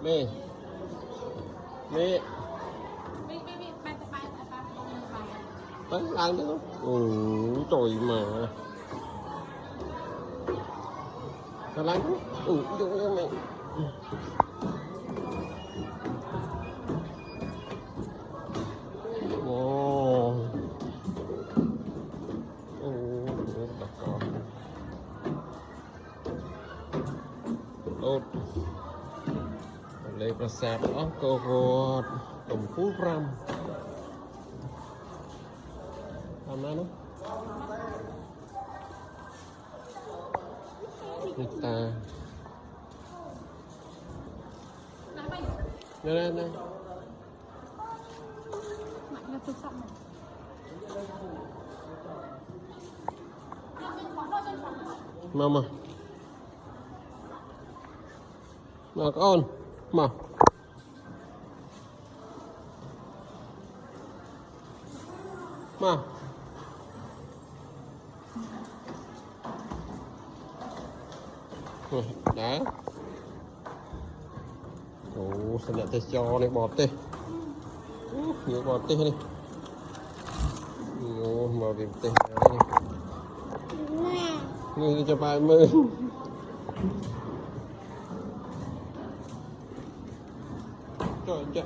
mê mê bánh ăn nữa. Trời mà nó lắng dùng cho mày tốt lấyประสาทอ๋อโกโก้ตุ่มฟูรำทำมาเนาะนี่ตาđây đây đây mama mà con mà đá ồ sao lại cho này bọt tê nhiều bọt tê này ồ mà việc tê người cho bài mơ trời trời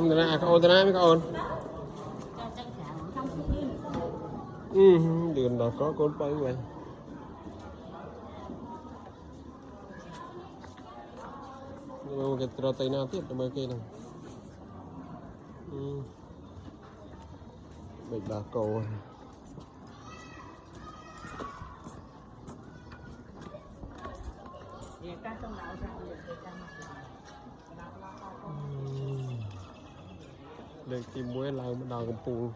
ra con ra mấy con đường đó có con bay vậy cái trò tay nào tiếp trong kia này bệnh đá cầu để tìm muối là đào cầm pù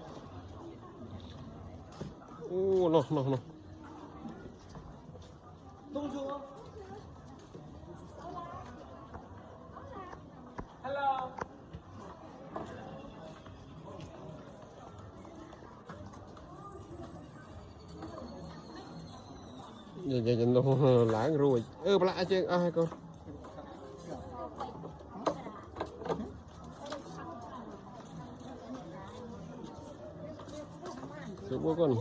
nó hello giờ nó lãng rồi lại chứ ai con con